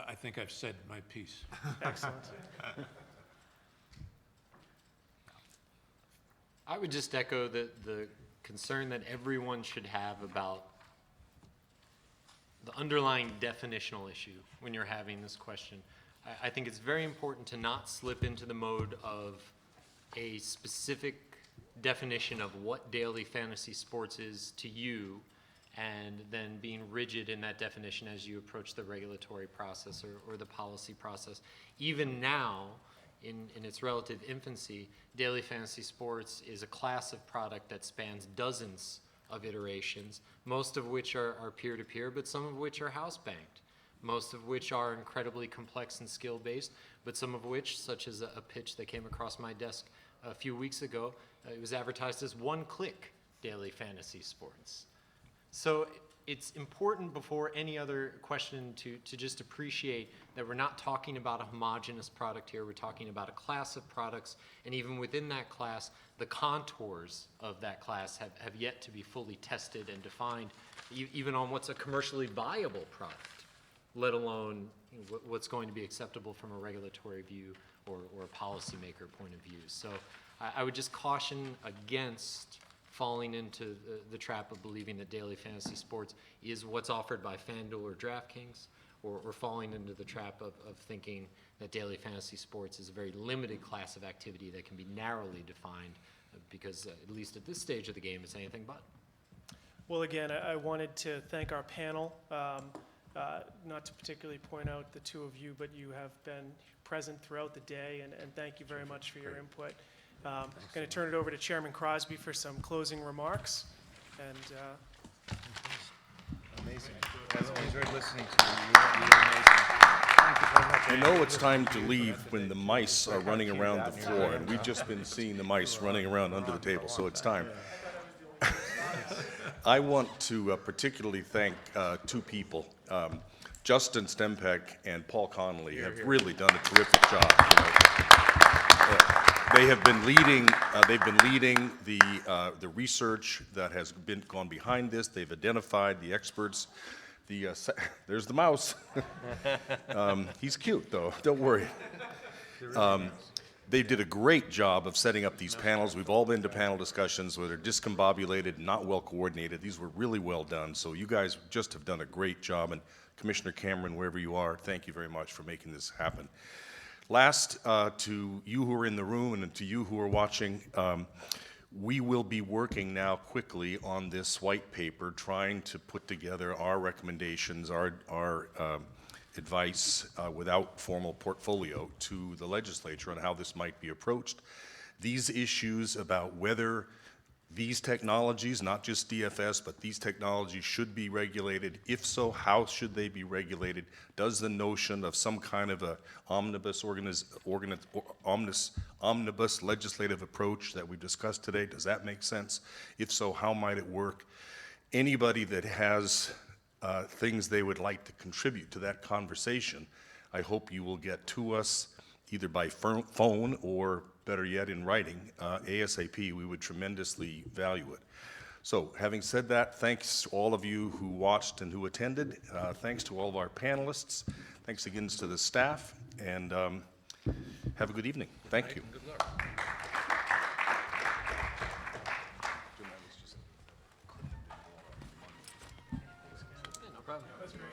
I think I've said my piece. Excellent. I would just echo the concern that everyone should have about the underlying definitional issue when you're having this question. I think it's very important to not slip into the mode of a specific definition of what daily fantasy sports is to you, and then being rigid in that definition as you approach the regulatory process or the policy process. Even now, in its relative infancy, daily fantasy sports is a class of product that spans dozens of iterations, most of which are peer-to-peer, but some of which are house-banked, most of which are incredibly complex and skill-based, but some of which, such as a pitch that came across my desk a few weeks ago, it was advertised as one-click daily fantasy sports. So it's important before any other question to just appreciate that we're not talking about a homogeneous product here. We're talking about a class of products, and even within that class, the contours of that class have yet to be fully tested and defined, even on what's a commercially viable product, let alone what's going to be acceptable from a regulatory view or a policymaker point of view. So I would just caution against falling into the trap of believing that daily fantasy sports is what's offered by FanDuel or DraftKings, or falling into the trap of thinking that daily fantasy sports is a very limited class of activity that can be narrowly defined, because at least at this stage of the game, it's anything but. Well, again, I wanted to thank our panel, not to particularly point out the two of you, but you have been present throughout the day, and thank you very much for your input. I'm going to turn it over to Chairman Crosby for some closing remarks. And Amazing. I enjoyed listening to you. You were amazing. Thank you very much. I know it's time to leave when the mice are running around the floor, and we've just been seeing the mice running around under the table, so it's time. I want to particularly thank two people. Justin Stempeck and Paul Connolly have really done a terrific job. They have been leading. They've been leading the research that has gone behind this. They've identified the experts. There's the mouse. He's cute though. Don't worry. They did a great job of setting up these panels. We've all been to panel discussions where they're discombobulated, not well coordinated. These were really well done. So you guys just have done a great job. And Commissioner Cameron, wherever you are, thank you very much for making this happen. Last, to you who are in the room and to you who are watching, we will be working now quickly on this white paper, trying to put together our recommendations, our advice without formal portfolio to the legislature on how this might be approached. These issues about whether these technologies, not just DFS, but these technologies should be regulated. If so, how should they be regulated? Does the notion of some kind of a omnibus legislative approach that we've discussed today, does that make sense? If so, how might it work? Anybody that has things they would like to contribute to that conversation, I hope you will get to us either by phone or better yet in writing, ASAP. We would tremendously value it. So having said that, thanks to all of you who watched and who attended. Thanks to all of our panelists. Thanks again to the staff, and have a good evening. Thank you. Good luck. No problem. That's great.